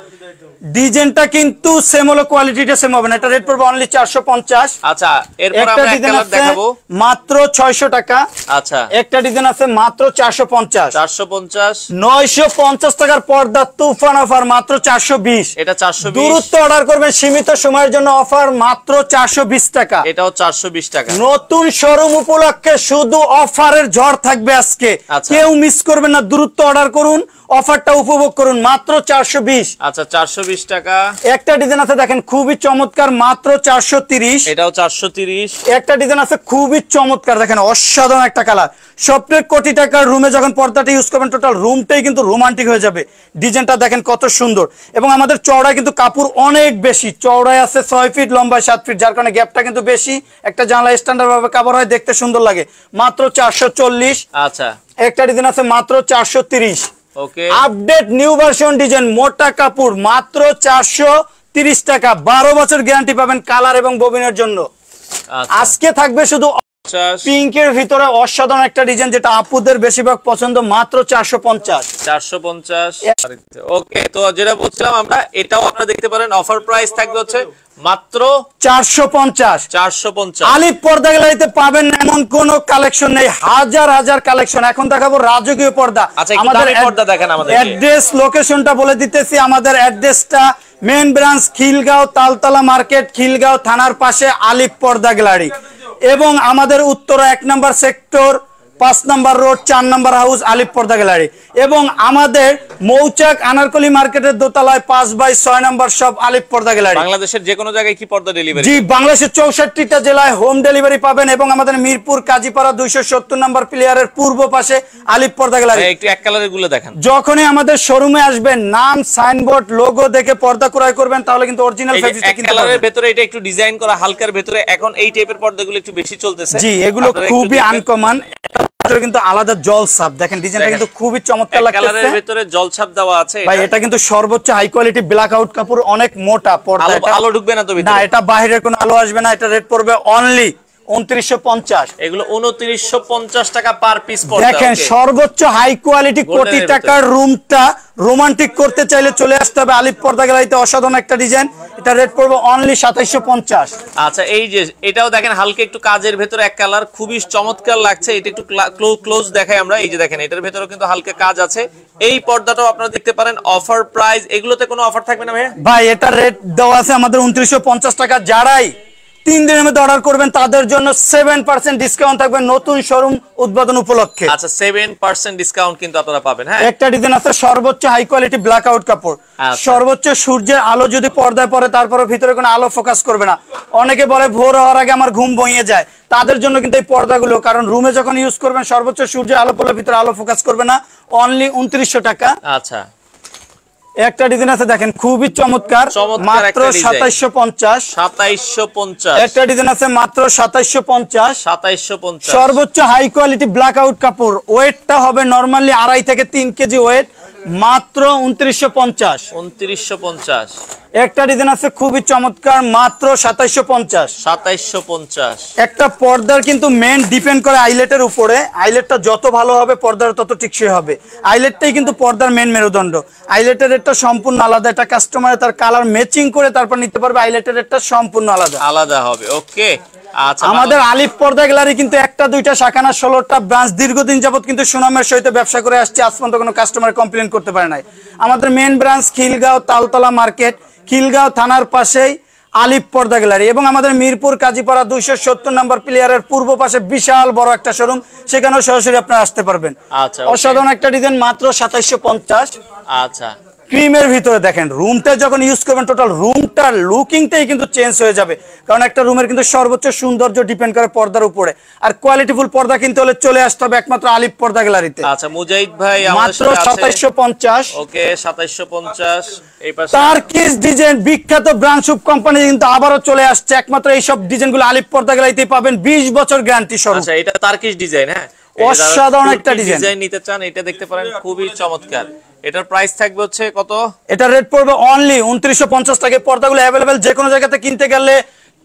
ডিজাইনটা কিন্তু সেম হলো, কোয়ালিটিটা সেম হবে না। এটা রেট পড়বে অনলি 450। আচ্ছা, এরপর আমরা এক কালার দেখাবো মাত্র 600 টাকা। আচ্ছা, একটা ডিজাইন আছে মাত্র 450। 450 950 টাকার পর্দা তুফান অফার মাত্র 420। এটা 420। দ্রুত অর্ডার করবেন, সীমিত সময়ের জন্য অফার মাত্র 420 টাকা। এটাও 420 টাকা। নতুন শোরুম উপলক্ষে শুধু অফারের ঝড় থাকবে আজকে, কেউ মিস করবেন না, দ্রুত অর্ডার করুন, অফারটা উপভোগ করুন, মাত্র 420। আচ্ছা, 420 টাকা। একটা ডিজাইন আছে দেখেন খুবই চমৎকার, মাত্র 430। এটাও 430। একটা ডিজাইন আছে খুবই চমৎকার, দেখেন অসাধারণ একটা কালার। সবচেয়ে কোটি টাকার রুমে যখন পর্দাটা ইউজ করবেন, টোটাল রুমটাই কিন্তু রোমান্টিক হয়ে যাবে। ডিজাইনটা দেখেন কত সুন্দর, এবং আমাদের চওড়ায় কিন্তু কাপড় অনেক বেশি, চওড়ায় আছে 6 ফিট, লম্বায় 7 ফিট, যার কারণে গ্যাপটা কিন্তু বেশি। একটা জানলা স্ট্যান্ডার্ড ভাবে কাভার হয়, দেখতে সুন্দর লাগে, মাত্র 440। আচ্ছা, একটা ডিজাইন আছে মাত্র 430। ওকে, আপডেট নিউ ভার্সন ডিজাইন, মোটা কাপড়, মাত্র 430 টাকা। 12 বছর গ্যারান্টি পাবেন কালার এবং ববিনের জন্য। আজকে থাকবে শুধু পিঙ্কের ভিতরে অসাধারণ একটা ডিজাইন, যেটা আপুদের বেশিরভাগ পছন্দ, মাত্র 450। 450। ওকে, তো যেটা বলছিলাম আমরা, এটাও আপনারা দেখতে পারেন, অফার প্রাইস থাকবে হচ্ছে মাত্র 450। 450। আলিফ পর্দা গ্যালারিতে পাবেন এমন কোন কালেকশন নেই, হাজার হাজার কালেকশন। এখন দেখাবো রাজকীয় পর্দা। আমাদের পর্দা দেখেন, আমাদের অ্যাড্রেস লোকেশনটা বলে দিতেছি। আমাদের অ্যাড্রেসটা main branch Khilgaon, Taltala market, Khilgaon থানার পাশে আলিফ পর্দা গ্যালারি, এবং আমাদের উত্তরা 1 নম্বর সেক্টর, 5 নম্বর রোড, 4 নম্বর হাউস, আলিফ পর্দা গ্যালারি। এবং আমাদের মৌচাক আনারকলি মার্কেটের দোতলায় 5/6 নম্বর সব, আলিফ পর্দা গ্যালারি। বাংলাদেশের যে কোনো জায়গায় কি পর্দা ডেলিভারি? জি, বাংলাদেশের 64টা জেলায় হোম ডেলিভারি পাবেন, এবং আমাদের মিরপুর কাজীপাড়া 270 নম্বর প্লেয়ারের পূর্ব পাশে আলিফ পর্দা গ্যালারি। একটু এক কালারের গুলো দেখেন। যখনই আমাদের শোরুমে আসবেন, নাম, সাইনবোর্ড, লোগো দেখে পর্দা ক্রয় করবেন, তাহলে কিন্তু অরিজিনাল ফেব্রিকটা কিনতে পারবেন। কালারের ভিতরে এটা একটু ডিজাইন করা, হালকার ভিতরে এখন এই টাইপের পর্দাগুলো একটু বেশি চলতেছে। জি, এগুলো খুবই আনকমন, কিন্তু আলাদা জলছাপ, দেখেন ডিজাইনটা কিন্তু খুবই চমৎকার লাগতেছে। কালারের ভিতরে জলছাপ দেওয়া আছে ভাই, এটা কিন্তু সর্বোচ্চ হাই কোয়ালিটি ব্ল্যাক আউট কাপড়, অনেক মোটা পর্দা। আলো ঢুকবে না তো ভিতরে? না, এটা বাইরের কোনো আলো আসবে না। এটা রেট পড়বে অনলি 2950। এগুলো 2950 টাকা পার পিস পড়বে। দেখেন সর্বোচ্চ হাই কোয়ালিটি কোটি টাকার রুমটা রোমান্টিক করতে চাইলে চলে আসতে হবে আলিফ পর্দা গ্যালারিতে। অসাধারণ একটা ডিজাইন, এটা রেট পড়বে অনলি 2750। আচ্ছা, এই যে এটাও দেখেন হালকা একটু কাজের ভেতরে এক কালার, খুবই চমৎকার লাগছে। এটা একটু ক্লোজ দেখাই আমরা। এই যে দেখেন, এটার ভেতরে কিন্তু হালকা কাজ আছে। এই পর্দাটাও আপনারা দেখতে পারেন, অফার প্রাইস। এগুলোতে কোনো অফার থাকবে না ভাই? ভাই, এটা রেট দেওয়া আছে আমাদের 2950 টাকা। যারাই 3 দিনের মধ্যে অর্ডার করবেন তাদের জন্য 7% ডিসকাউন্ট থাকবে নতুন শোরুম উদ্বোধন উপলক্ষে। আচ্ছা, 7% ডিসকাউন্ট কিন্তু আপনারা পাবেন। হ্যাঁ, একটা ডিজাইন আছে সর্বোচ্চ হাই কোয়ালিটি ব্ল্যাক আউট কাপড়, সর্বোচ্চ সূর্যের আলো যদি পর্দায় পড়ে, তারপরে ভিতরে কোনো আলো ফোকাস করবে না। অনেকে বলে ভোর হওয়ার আগে আমার ঘুম ভেঙে যায়, তাদের জন্য কিন্তু এই পর্দাগুলো, কারণ রুমে যখন ইউজ করবেন সর্বোচ্চ সূর্যের আলো পড়লে ভিতরে আলো ফোকাস করবে না। অনলি 2900 টাকা। আচ্ছা, একটা ডিজাইন আছে দেখেন খুবই চমৎকার, মাত্র 2750। 2750। একটা ডিজাইন আছে মাত্র 2750। 2750। সর্বোচ্চ হাই কোয়ালিটি ব্ল্যাক আউট কাপড়, ওয়েটটা হবে নরমালি 2.5 থেকে 3 কেজি ওয়েট, মাত্র 2950। 2950। একটা ডিজাইন আছে খুবই চমৎকার, মাত্র 2750। 2750। একটা পর্দার কিন্তু মেন ডিপেন্ড করে আইলেটের উপরে। আইলেটটা যত ভালো হবে পর্দার তত টিকসই হবে। আইলেটটাই কিন্তু পর্দার মেন মেরুদণ্ড। আইলেটের রেটটা সম্পূর্ণ আলাদা, এটা কাস্টমারে তার কালার ম্যাচিং করে তারপর নিতে পারবে। আইলেটের রেটটা সম্পূর্ণ আলাদা হবে। ওকে, আচ্ছা, আমাদের আলিফ পর্দা গ্যালারি কিন্তু 1টা 2টা শাখা না, 16টা ব্রাঞ্চ, দীর্ঘদিন যাবত কিন্তু সুনামের সহিত ব্যবসা করে আসছে। আজ পর্যন্ত কোনো কাস্টমার কমপ্লেন করতে পারে নাই। আমাদের main branch Khilgaon, Taltala market, Khilgaon থানার পাশেই আলিফ পর্দা গ্যালারি, এবং আমাদের মিরপুর কাজীপাড়া 270 নম্বর প্লেয়ারের পূর্ব পাশে বিশাল বড় একটা শোরুম, সেখানেও সরাসরি আপনারা আসতে পারবেন। আচ্ছা, অসাধারণ একটা ডিজাইন, মাত্র 2750। আচ্ছা, ক্রিমের ভিতরে দেখেন রুমটা যখন ইউজ করবেন টোটাল রুমটার লুকিংটাই কিন্তু চেঞ্জ হয়ে যাবে, কারণ একটা রুমের কিন্তু সর্বোচ্চ সৌন্দর্য ডিপেন্ড করে পর্দার উপরে। আর কোয়ালিটিফুল পর্দা কিনতে হলে চলে আসতে হবে একমাত্র আলিফ পর্দা গ্যালারিতে। আচ্ছা মুজাহিদ ভাই মাত্র 2750। ওকে 2750। এই পাশে টার্কিশ ডিজাইন বিখ্যাত ব্র্যান্ড শুভ কোম্পানি কিন্তু আবারও চলে আসছে, একমাত্র এই সব ডিজাইনগুলো আলিফ পর্দা গ্যালারিতেই পাবেন 20 বছর গ্যারান্টি সহ। আচ্ছা এটা টার্কিশ ডিজাইন, হ্যাঁ অসাধারণ একটা ডিজাইন নিতে চান এটা দেখতে পারেন, খুবই চমৎকার। এটার প্রাইস থাকবে হচ্ছে কত? এটা রেট পড়বে অনলি 2950 টাকা। পর্দাগুলো अवेलेबल যে কোনো জায়গাতে কিনতে গেলে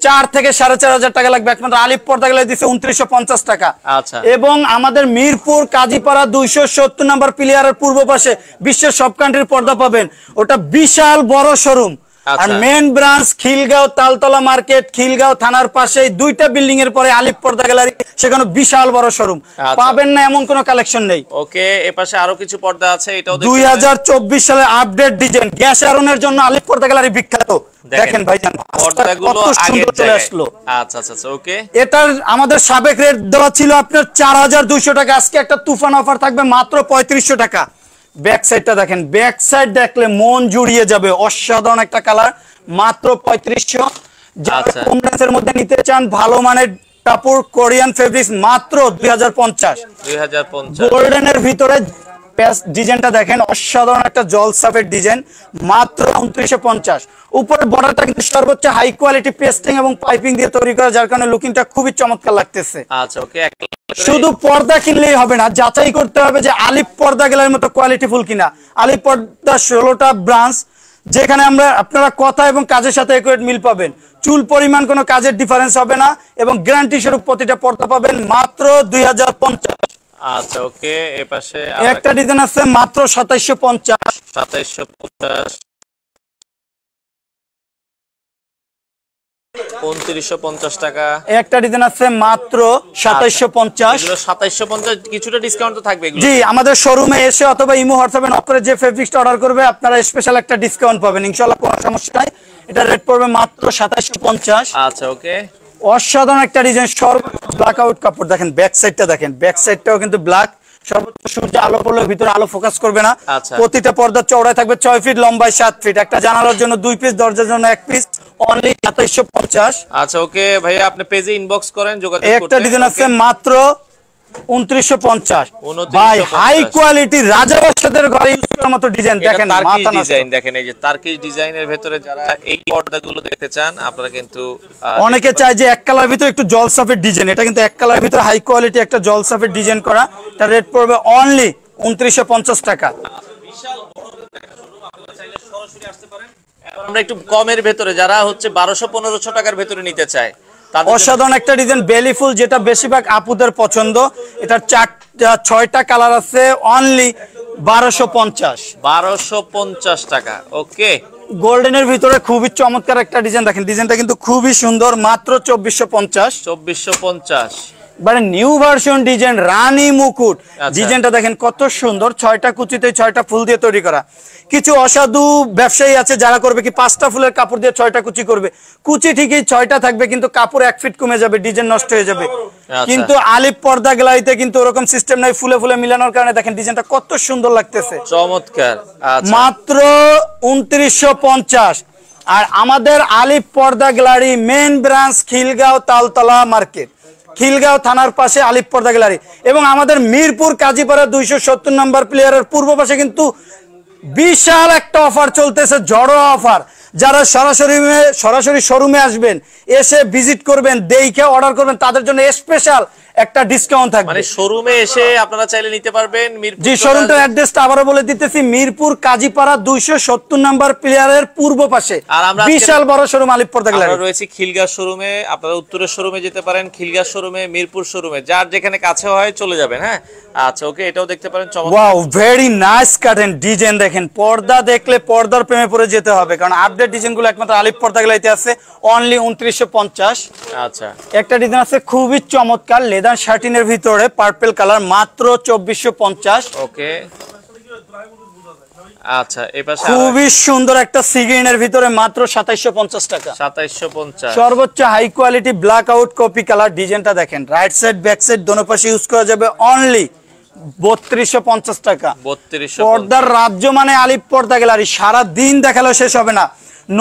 4 থেকে 4500 টাকা লাগবে, একমাত্র আলিফ পর্দাগুলো দিচ্ছে 2950 টাকা। আচ্ছা এবং আমাদের মিরপুর কাজীপাড়া 270 নম্বর প্লেয়ারের পূর্ব পাশে বিশ্বের সব কান্ট্রির পর্দা পাবেন, ওটা বিশাল বড় শোরুম। আর main branch Khilgaon Taltala market, Khilgaon থানার পাশে দুইটা বিল্ডিং এর পরে আলিফ পর্দা গ্যালারি, সেখানে বিশাল বড় শোরুম। পাবেন না এমন কোনো কালেকশন নেই। ওকে এপাশে আরো কিছু পর্দা আছে, এটাও 2024 সালে আপডেট ডিজাইন গ্যাস আয়রনের জন্য আলিফ পর্দা গ্যালারি বিখ্যাত। দেখেন ভাইজান পর্দাগুলো আগে চলে আসলো। আচ্ছা আচ্ছা ওকে। এটার আমাদের সাবেক রেট দেওয়া ছিল আপনার 4200 টাকা, আজকে একটা তুফান অফার থাকবে মাত্র 3500 টাকা। ব্যাক সাইডটা দেখেন, ব্যাক সাইড দেখলে মন জুড়িয়ে যাবে, অসাধারণ একটা কালার, মাত্র 3500। যারা কম রেঞ্জের মধ্যে নিতে চান ভালো মানের কাপড় কোরিয়ান ফেব্রিক্স মাত্র 2050। গোল্ডেনের ভিতরে ডিজাইনটা দেখেন, অসাধারণ একটা জলসাফের ডিজাইন, মাত্র 2950। উপরে বর্ডারটা কিন্তু সর্বোচ্চ হাই কোয়ালিটি পেস্টিং এবং পাইপিং দিয়ে তৈরি করা, যার কারণে লুকিংটা খুবই চমৎকার লাগতেছে। আচ্ছা ওকে। শুধু পর্দা কিনলেই হবে না, যাচাই করতে হবে যে আলিফ পর্দা গ্যালারির মতো কোয়ালিটিফুল কিনা। আলিফ পর্দা 16টা ব্রাঞ্চ, যেখানে আপনারা কথা এবং কাজের সাথে একুরেট মিল পাবেন, চুল পরিমাণ কোনো কাজের ডিফারেন্স হবে না, এবং গ্যারান্টি স্বরূপ প্রতিটা পর্দা পাবেন মাত্র 2050। আচ্ছা ওকে। এই পাশে একটা ডিজাইন আছে মাত্র 2750। 2750 2950 টাকা। একটা ডিজাইন আছে মাত্র 2750। 2750 কিছুটা ডিসকাউন্ট তো থাকবে এগুলো? জি, আমাদের শোরুমে এসে অথবা ইমো হোয়াটসঅ্যাপে নক করে যে ফেব্রিক্সটা অর্ডার করবে আপনারা স্পেশাল একটা ডিসকাউন্ট পাবেন ইনশাআল্লাহ, কোনো সমস্যা নাই। এটা রেট পড়বে মাত্র 2750। আচ্ছা ওকে। অসাধারণ একটা ডিজাইন, সর্বোচ্চ ব্ল্যাক আউট কাপড়। দেখেন ব্যাক সাইডটা দেখেন, ব্যাক সাইডটাও কিন্তু ব্ল্যাক, সর্বোচ্চ সূর্য আলো পড়লে ভিতরে আলো ফোকাস করবে না। প্রতিটা পর্দা চওড়ায় থাকবে 6 ফিট, লম্বায় 7 ফিট। একটা জানালার জন্য 2 পিস, দরজার জন্য 1 পিস, অনলি 2750। আচ্ছা ওকে ভাইয়া, আপনি পেজে ইনবক্স করেন যোগাযোগ করতে। একটা ডিজাইন আছে মাত্র 2950। ভাই হাই কোয়ালিটি রাজাবাসাদের ঘরে ইউজ করার মতো ডিজাইন দেখেন, মাথা নষ্ট ডিজাইন দেখেন। এই যে টার্কিশ ডিজাইনের ভিতরে যারা এই পর্দাগুলো দেখতে চান আপনারা কিন্তু অনেকে চায় যে এক কালার ভিতরে একটু জলসাফের ডিজাইন, এটা কিন্তু এক কালার ভিতরে হাই কোয়ালিটি একটা জলসাফের ডিজাইন করা, তার রেট পড়বে অনলি 2950 টাকা। বিশাল বড় একটা শোরুম, আপনারা চাইলে সরাসরি আসতে পারেন। এখন আমরা একটু কমের ভিতরে যারা হচ্ছে 1200-1500 টাকার ভিতরে নিতে চায়, অসাধারণ একটা ডিজাইন বেলি ফুল, যেটা বেশিরভাগ আপুদের পছন্দ। এটার 6টা কালার আছে, অনলি 1250। 1250 টাকা। ওকে। গোল্ডেনের ভিতরে খুবই চমৎকার একটা ডিজাইন দেখেন, ডিজাইনটা কিন্তু খুবই সুন্দর, মাত্র 2450। 2450 মানে নিউ ভার্সন ডিজাইন, রানী মুকুট। ডিজাইনটা দেখেন কত সুন্দর, 6টা কুচিতে 6টা ফুল দিয়ে তৈরি করা। কিছু অসাধু ব্যবসায়ী আছে যারা করবে কি 5টা ফুলের কাপড় দিয়ে 6টা কুচি করবে, কুচি ঠিকই 6টা থাকবে কিন্তু কাপড় 1 ফিট কমে যাবে, ডিজাইন নষ্ট হয়ে যাবে। কিন্তু আলিফ পর্দা গ্যালারিতে কিন্তু ওরকম সিস্টেম নাই, ফুলে ফুলে মিলানোর কারণে দেখেন ডিজাইনটা কত সুন্দর লাগতেছে, চমৎকার। মাত্র 2950। আর আমাদের Alif Porda gallery main branch Khilgaon Taltala market, Khilgaon থানার পাশে আলিফ পর্দা গ্যালারি, এবং আমাদের মিরপুর কাজীপাড়া 270 নম্বর প্লেয়ারের পূর্ব পাশে কিন্তু বিশাল একটা অফার চলতেছে, জড়ো অফার। যারা সরাসরি শোরুমে আসবেন, এসে ভিজিট করবেন, দেখে অর্ডার করবেন, তাদের জন্য স্পেশাল একটা ডিসকাউন্ট থাকবে। মানে শোরুমে এসে আপনারা চাইলে নিতে পারবেন। জি, শোরুমটার অ্যাড্রেসটা আবারো বলে দিতেছি, মিরপুর কাজীপাড়া 270 নম্বর প্লেয়ারের পূর্ব পাশে বিশাল বড় শোরুম আলিফ পর্দা গ্যালারি। আমরা রয়েছে খিলগাঁও শোরুমে, আপনারা উত্তরের শোরুমে যেতে পারেন, খিলগাঁও শোরুমে, মিরপুর শোরুমে, যার যেখানে কাছে হয় চলে যাবেন। হ্যাঁ আচ্ছা ওকে। এটাও দেখতে পারেন, চমৎকার। ওয়াও, ভেরি নাইস কাটেন ডিজাইন দেখেন, পর্দা দেখলে পর্দার প্রেমে পড়ে যেতে হবে, কারণ আপডেট ডিজাইনগুলো একমাত্র আলিফ পর্দা গ্যালারিতে আছে, অনলি 2950। আচ্ছা একটা ডিজাইন আছে খুবই চমৎকার, লেদার শার্টিনের ভিতরে পার্পল কালার, মাত্র 2450। ওকে। আচ্ছা এই পাশে খুবই সুন্দর একটা সিগ্রিনের ভিতরে, মাত্র 2750 টাকা। 2750। সর্বোচ্চ high quality black out copy colour. ডিজাইনটা দেখেন, রাইট সাইড ব্যাক সাইড দোনো পাশে ইউজ করা যাবে, অনলি 3250 টাকা। 3250 পর্দার রাজ্য মানে আলিপ পর্দা গ্যালারি, সারা দিন দেখালেও শেষ হবে না।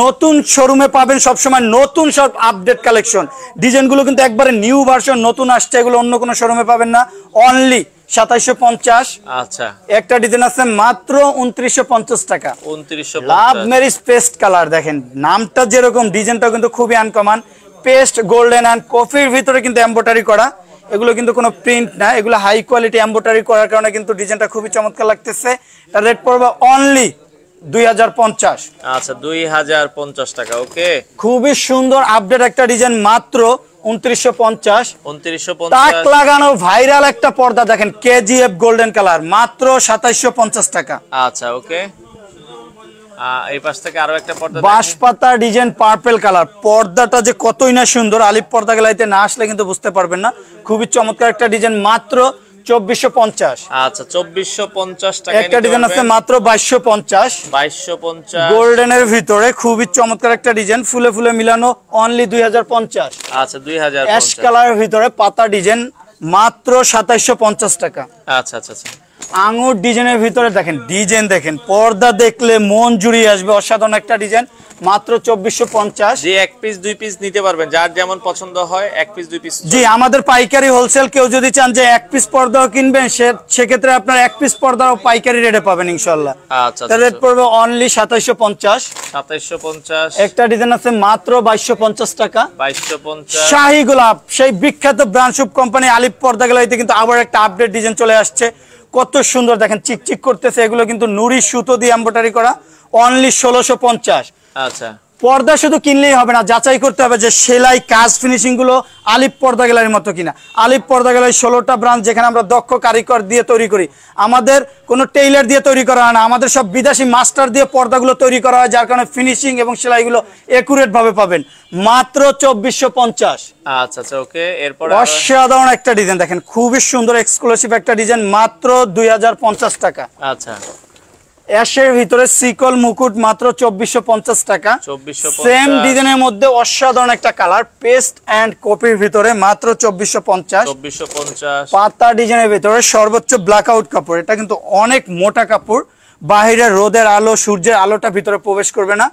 নতুন শোরুমে পাবেন সবসময় নতুন সব আপডেট কালেকশন, ডিজাইনগুলো কিন্তু একবারে নিউ ভার্সন নতুন আসছে, এগুলো অন্য কোনো শোরুমে পাবেন না। অনলি 2750। আচ্ছা, একটা ডিজাইন আছে মাত্র 2950 টাকা। 2950 লাভ মেরিজ পেস্ট কালার, দেখেন নামটা যেরকম ডিজাইনটা কিন্তু খুবই আনকমন। পেস্ট গোল্ডেন এন্ড কফির ভিতরে কিন্তু এমব্রয়ডারি করা, এগুলো কিন্তু কোনো প্রিন্ট না, এগুলো হাই কোয়ালিটি এমব্রয়ডারি করার কারণে কিন্তু ডিজাইনটা খুবই চমৎকার লাগতেছে। এটা রেট পড়বে অনলি 2050। আচ্ছা, 2050 টাকা। ওকে, খুবই সুন্দর আপডেট একটা ডিজাইন মাত্র 2950। 2950 তাক লাগানো ভাইরাল একটা পর্দা দেখেন, কেজিএফ গোল্ডেন কালার, মাত্র 2750 টাকা। আচ্ছা, ওকে। এই পাশ থেকে আরো একটা পর্দা, বাঁশপাতা ডিজাইন পার্পল কালার, পর্দাটা যে কতই না সুন্দর, আলিপ পর্দা গ্যালারিতে না আসলে কিন্তু বুঝতে পারবেন না। খুবই চমৎকার একটা ডিজাইন মাত্র 2450। আচ্ছা, 2450 টাকা। একটা ডিজাইন আছে মাত্র 2250। 2250 গোল্ডেনের ভিতরে খুবই চমৎকার একটা ডিজাইন, ফুলে ফুলে মিলানো, অনলি 2050। আচ্ছা, 2050। অ্যাশ কালারের ভিতরে পাতা ডিজাইন, মাত্র 2750 টাকা। আচ্ছা আচ্ছা আচ্ছা। আঙুর ডিজাইনের ভিতরে দেখেন, ডিজাইন দেখেন, পর্দা দেখলে মন জুড়িয়ে আসবে, অসাধারণ একটা ডিজাইন, মাত্র 2450। যে এক পিস দুই পিস নিতে পারবেন, যার যেমন পছন্দ হয় এক পিস দুই পিস। জি, আমাদের পাইকারি হোলসেল, কেউ যদি চান যে এক পিস পর্দাও কিনবেন সেক্ষেত্রে আপনার এক পিস পর্দাও পাইকারি রেটে পাবেন ইনশাআল্লাহ। আচ্ছা, তার রেট পড়বে অনলি 2750। 2750। একটা ডিজাইন আছে মাত্র 2250 টাকা। 2250। শাহী গোলাপ, সেই বিখ্যাত ব্রান্ডশুপ কোম্পানি আলিপ পর্দা গ্যালারিতে কিন্তু আবার একটা আপডেট ডিজাইন চলে আসছে, কত সুন্দর দেখেন, চিকচিক করতেছে, এগুলো কিন্তু নুরি সুতো দিয়ে এমব্রয়ডারি করা, অনলি 1650। আচ্ছা, পর্দা শুধু কিনলেই হবে না, যাচাই করতে হবে যে সেলাই কাজ ফিনিশিং গুলো আলিপ পর্দা গ্যালারির মতো কিনা। আলিপ পর্দা গ্যালারি 16টা ব্রাঞ্চ, যেখানে আমরা দক্ষ কারিগর দিয়ে তৈরি করি, আমাদের কোনো টেইলার দিয়ে তৈরি করা হয় না, আমাদের সব বিদেশি মাস্টার দিয়ে পর্দাগুলো তৈরি করা হয়, যার কারণে ফিনিশিং এবং সেলাইগুলো একুরেট ভাবে পাবেন, মাত্র 2450। আচ্ছা আচ্ছা, ওকে। এরপর অসাধারণ একটা ডিজাইন দেখেন, খুবই সুন্দর এক্সক্লুসিভ একটা ডিজাইন, মাত্র 2050 টাকা। আচ্ছা, অ্যাশের ভিতরে সিকল মুকুট, মাত্র 2450 টাকা। 2450। সেম ডিজাইনের মধ্যে অসাধারণ একটা কালার, পেস্ট এন্ড কপির ভিতরে, মাত্র 2450। 2450। পাতা ডিজাইনের ভিতরে সর্বোচ্চ ব্ল্যাক আউট কাপড়, এটা কিন্তু অনেক মোটা কাপড়, বাহিরে রোদের আলো সূর্যের আলোটা ভিতরে প্রবেশ করবে না,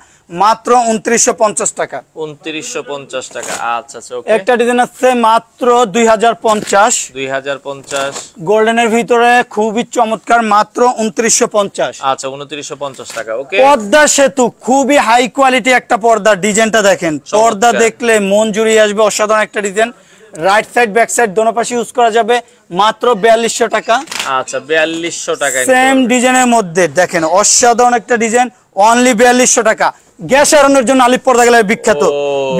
মাত্র 2950 টাকা। 2950 টাকা। আচ্ছা আচ্ছা, ওকে। একটা ডিজাইন আছে মাত্র 2050। 2050। গোল্ডেনের ভিতরে খুবই চমৎকার, মাত্র 2950। আচ্ছা, 2950 টাকা। ওকে। পর্দা সেতু, খুবই হাই কোয়ালিটি একটা পর্দা, ডিজাইনটা দেখেন, পর্দা দেখলে মন জুড়িয়ে আসবে, অসাধারণ একটা design, right side back side দোনো পাশে ইউজ করা যাবে, মাত্র 4200 টাকা। আচ্ছা, 4200 টাকা। সেম ডিজাইনের মধ্যে দেখেন অসাধারণ একটা ডিজাইন, অনলি 4200 টাকা। গ্যাস আয়রনের জন্য আলিপ পর্দা গ্যালারি বিখ্যাত,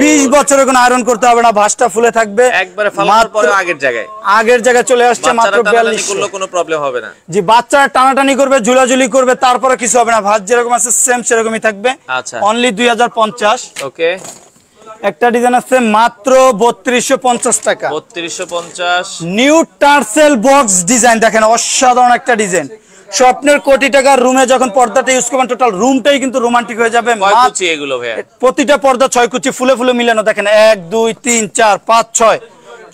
20 বছরে কোনো আয়রন করতে হবে না, ভাঁজটা ফুলে থাকবে, একবারে ফালানোর পরে আগের জায়গায় চলে আসছে, মাত্র 4200। করলে কোনো প্রবলেম হবে না। জি, বাচ্চারা টানাটানি করবে, ঝুলাঝুলি করবে, তারপরে কিছু হবে না, ভাঁজ যেরকম আছে সেম সেরকমই থাকবে। আচ্ছা, অনলি 2050। ওকে। একটা ডিজাইন আছে মাত্র 3250 টাকা। 3250। নিউ টার্সেল বক্স ডিজাইন দেখেন, অসাধারণ একটা ডিজাইন, স্বপ্নের কোটি টাকার রুমে যখন পর্দাটা ইউজ করবেন, টোটাল রুমটাই কিন্তু রোমান্টিক হয়ে যাবে। এগুলো ভাই প্রতিটা পর্দা 6 কুচি, ফুলে ফুলে মিলানো, দেখেন 1 2 3 4 5 6,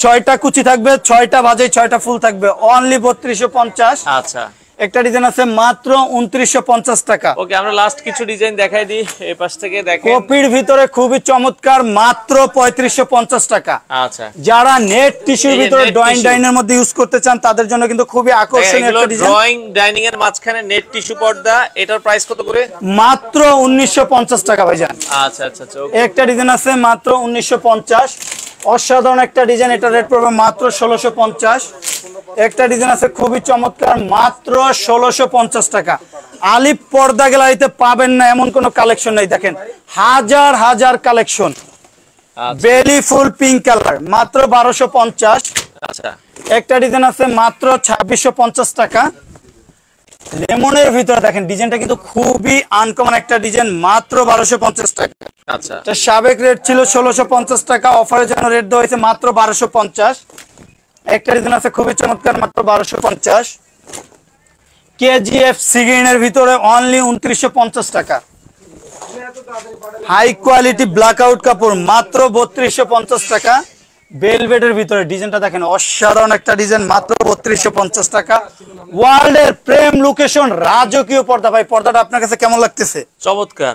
6টা কুচি থাকবে, 6টা ভাজে, 6টা ফুল থাকবে, অনলি 3250। আচ্ছা, একটা ডিজাইন আছে মাত্র 2950 টাকা। ওকে, আমরা লাস্ট কিছু ডিজাইন দেখাই দিই, এই পাশ থেকে দেখেন। কপির ভিতরে খুবই চমৎকার, মাত্র 3550 টাকা। আচ্ছা, যারা নেট টিস্যুর ভিতরে ড্রয়িং ডাইনের মধ্যে ইউজ করতে চান, তাদের জন্য কিন্তু খুবই আকর্ষণীয় একটা ডিজাইন। ড্রয়িং ডাইনিং এর মাঝখানে নেট টিস্যু পর্দা, এটার প্রাইস কত করে? মাত্র 1950 টাকা ভাইজান। আচ্ছা আচ্ছা আচ্ছা, ওকে। একটা ডিজাইন আছে মাত্র 1950, অসাধারণ একটা ডিজাইন, এটা রেট পড়বে মাত্র 1650। একটা ডিজাইন আছে খুবই চমৎকার, মাত্র 1650 টাকা। আলিপ পর্দা গ্যালারিতে পাবেন না এমন কোনো কালেকশন নেই, দেখেন হাজার হাজার কালেকশন। বেলি ফুল পিঙ্ক কালার, মাত্র 1250। আচ্ছা, একটা ডিজাইন আছে মাত্র 2650 টাকা। লেমনের ভিতরে দেখেন ডিজাইনটা কিন্তু খুবই আনকমন একটা ডিজাইন, মাত্র 1250 টাকা। আচ্ছা, এটা সাবেক রেট ছিল 1650 টাকা, অফারের জন্য রেট দেওয়া হয়েছে মাত্র 1250। একটা ডিজাইন আছে খুবই চমৎকার, মাত্র 1250। কেজিএফ সিগ্রিনের ভিতরে অনলি 2950 টাকা। হাই কোয়ালিটি ব্ল্যাক আউট কাপড়, মাত্র 3250 টাকা। ভেলভেটের ভিতরে ডিজাইনটা দেখেন, অসাধারণ একটা ডিজাইন, মাত্র 3250 টাকা। ওয়ার্ল্ডের প্রেম লোকেশন রাজকীয় পর্দা। ভাই পর্দাটা আপনার কাছে কেমন লাগতেছে? চমৎকার।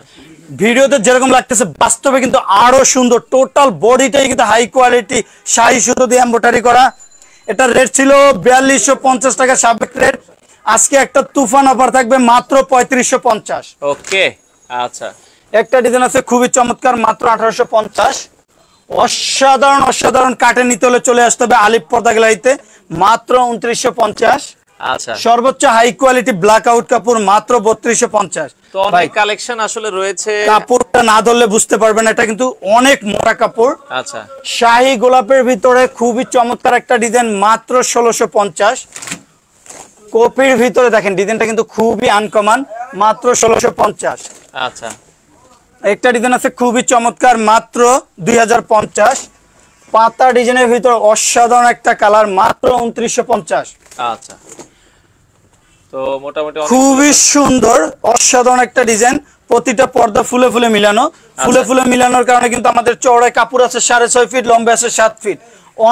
ভিডিওতে যেরকম লাগতেছে বাস্তবে কিন্তু আরো সুন্দর। টোটাল বডিটাই কিন্তু হাই কোয়ালিটি শাড়ি সুতো দিয়ে এমব্রয়ডারি করা। এটা রেট ছিল 4250 টাকা সাবেক রেট। আজকে একটা তুফান অফার থাকবে মাত্র 3550। ওকে আচ্ছা। একটা ডিজাইন আছে খুবই চমৎকার, মাত্র 1850। অসাধারণ অসাধারণ কাটে নিতে হলে চলে আসতে হবে আলিফ পর্দা গ্যালারিতে, মাত্র 2950। আচ্ছা, সর্বোচ্চ হাই কোয়ালিটি ব্ল্যাক আউট কাপড়, মাত্র 3250। তো অনেক কালেকশন আসলে রয়েছে। কাপড়টা না ধরলে বুঝতে পারবেন, এটা কিন্তু অনেক মোটা কাপড়। আচ্ছা, শাহী গোলাপের ভিতরে খুবই চমৎকার একটা ডিজাইন, মাত্র 1650। কপির ভিতরে দেখেন ডিজাইনটা কিন্তু খুবই আনকমন, মাত্র 1650। আচ্ছা, একটা ডিজাইন আছে খুবই চমৎকার, মাত্র 2050। পাতা ডিজাইনের ভিতরে অসাধারণ একটা কালার, মাত্র 2950। আচ্ছা, তো মোটামুটি খুবই সুন্দর অসাধারণ একটা ডিজাইন, প্রতিটা পর্দা ফুলে ফুলে মিলানো। ফুলে ফুলে মিলানোর কারণে কিন্তু আমাদের চওড়ায় কাপড় আছে 6.5 ফিট, লম্বা আছে 7 ফিট।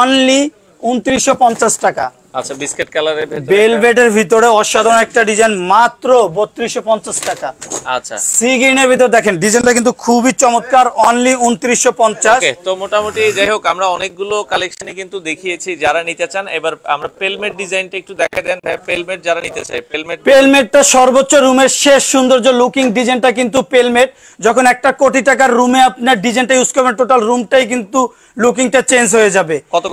অনলি 2950 টাকা। আচ্ছা, বিস্কিট কালারের ভিতরে ভেলভেটের ভিতরে অসাধারণ একটা ডিজাইন, মাত্র 3250 টাকা। আচ্ছা, সি গ্রিনের ভিতরে দেখেন ডিজাইনটা কিন্তু খুবই চমৎকার, অনলি 2950। ওকে, তো মোটামুটি যাই হোক আমরা অনেকগুলো কালেকশনই কিন্তু দেখিয়েছি। যারা নিতে চান এবার আমরা পেলমেট ডিজাইনটা একটু দেখা দেন ভাই। পেলমেট যারা নিতে চায়, পেলমেটটা সর্বোচ্চ রুমের শেষ সৌন্দর্য লুকিং ডিজাইনটা কিন্তু পেলমেট। যখন 1 কোটি টাকার রুমে আপনার ডিজাইনটা ইউজ করবেন, টোটাল রুমটাই কিন্তু লুকিংটা চেঞ্জ হয়ে যাবে। কত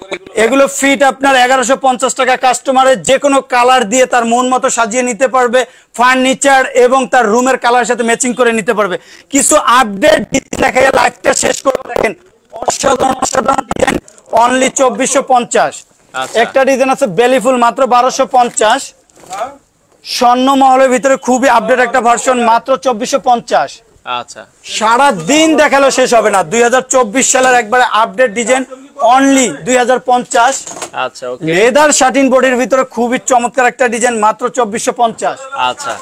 এগুলো ফিট আপনার 1150 টাকা। কাস্টমারের যে কোনো কালার দিয়ে তার মন মতো সাজিয়ে নিতে পারবে, ফার্নিচার এবং তার রুমের কালার সাথে ম্যাচিং করে নিতে পারবে। কিছু আপডেট দেখা গেল লাইভটা শেষ করে দেখেন, অসাধারণ অসাধারণ ডিজাইন, অনলি 2450। একটা ডিজাইন আছে বেলিফুল, মাত্র 1250। স্বর্ণ মহলের ভিতরে খুবই আপডেট একটা ভার্সন, মাত্র 2450। আচ্ছা, সারা দিন দেখালো শেষ হবে না। 2024 সালের একবারে আপডেট ডিজাইন, অনলি 2050। আচ্ছা, ওকে, লেদার শাটিন বডির ভিতরে খুবই চমৎকার একটা ডিজাইন, মাত্র 2450। আচ্ছা,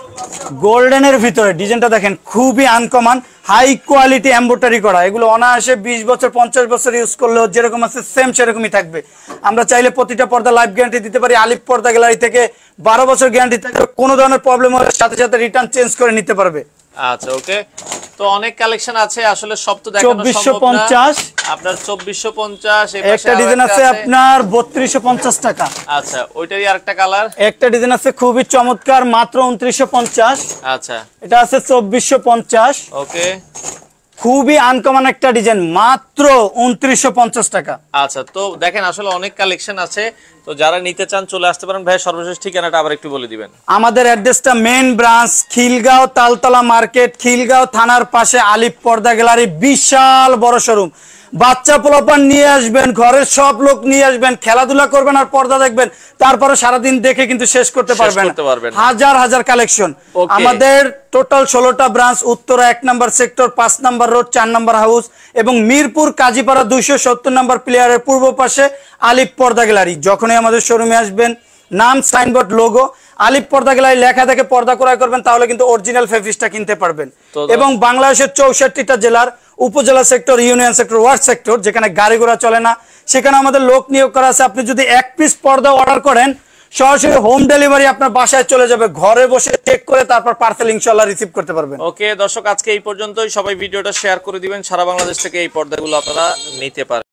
গোল্ডেনের ভিতরে ডিজাইনটা দেখেন খুবই আনকমন, হাই কোয়ালিটি এমব্রয়ডারি করা। এগুলো অনায়াসে 20 বছর 50 বছর ইউজ করলেও যেরকম আছে সেম সেরকমই থাকবে। আমরা চাইলে প্রতিটা পর্দা লাইফ গ্যারান্টি দিতে পারি। আলিফ পর্দা গ্যালারি থেকে 12 বছর গ্যারান্টি থাকবে। কোনো ধরনের প্রবলেম হলে সাথে সাথে রিটার্ন চেঞ্জ করে নিতে পারবে। আচ্ছা, ওকে, তো অনেক কালেকশন আছে আসলে, সব তো দেখানো সম্ভব না। 2450 আপনার 2450। একটা ডিজাইন আছে আপনার 3250 টাকা। আচ্ছা, ওইটারই আরেকটা কালার। একটা ডিজাইন আছে খুবই চমৎকার, মাত্র 2950। আচ্ছা, এটা আছে 2450। ওকে, খুবই আনকমন একটা ডিজাইন, মাত্র 2950 টাকা। আচ্ছা, তো দেখেন আসলে অনেক কালেকশন আছে। তো যারা নিতে চান চলে আসতে পারেন ভাই। সর্বশেষ ঠিকানাটা আবার একটু বলে দিবেন। আমাদের অ্যাড্রেসটা main branch Khilgaon Taltala market, Khilgaon থানার পাশে আলিফ পর্দা গ্যালারি। বিশাল বড় শোরুম। বাচ্চা পোলাপান নিয়ে আসবেন, ঘরের সব লোক নিয়ে আসবেন, খেলাধুলা করবেন আর পর্দা দেখবেন, তারপরে সারাদিন দেখে কিন্তু শেষ করতে পারবেন। হাজার হাজার কালেকশন। আমাদের টোটাল 16টা ব্রাঞ্চ, উত্তরা 1 নম্বর সেক্টর, 5 নম্বর রোড, 4 নম্বর হাউস এবং মিরপুর কাজীপাড়া 270 নম্বর প্লেয়ারের পূর্ব পাশে আলিফ পর্দা গ্যালারি। যখনই আমাদের শোরুমে আসবেন, নাম, সাইনবোর্ড, লোগো, আলিফ পর্দা গ্যালারি লেখা থেকে পর্দা ক্রয় করবেন, তাহলে কিন্তু অরিজিনাল ফেব্রিক্সটা কিনতে পারবেন। এবং বাংলাদেশের 64টা জেলার উপজেলা sector, union sector, word sector, যেখানে গাড়ি ঘোড়া চলে না, সেখানে আমাদের লোক নিয়োগ করা আছে। আপনি যদি 1 পিস পর্দা অর্ডার করেন, সরাসরি হোম ডেলিভারি আপনার বাসায় চলে যাবে। ঘরে বসে চেক করে তারপর পার্সেল ইনশাআল্লাহ রিসিভ করতে পারবেন। ওকে দর্শক, আজকে এই পর্যন্তই। সবাই ভিডিওটা শেয়ার করে দিবেন। সারা বাংলাদেশ থেকে এই পর্দাগুলো আপনারা নিতে পারেন।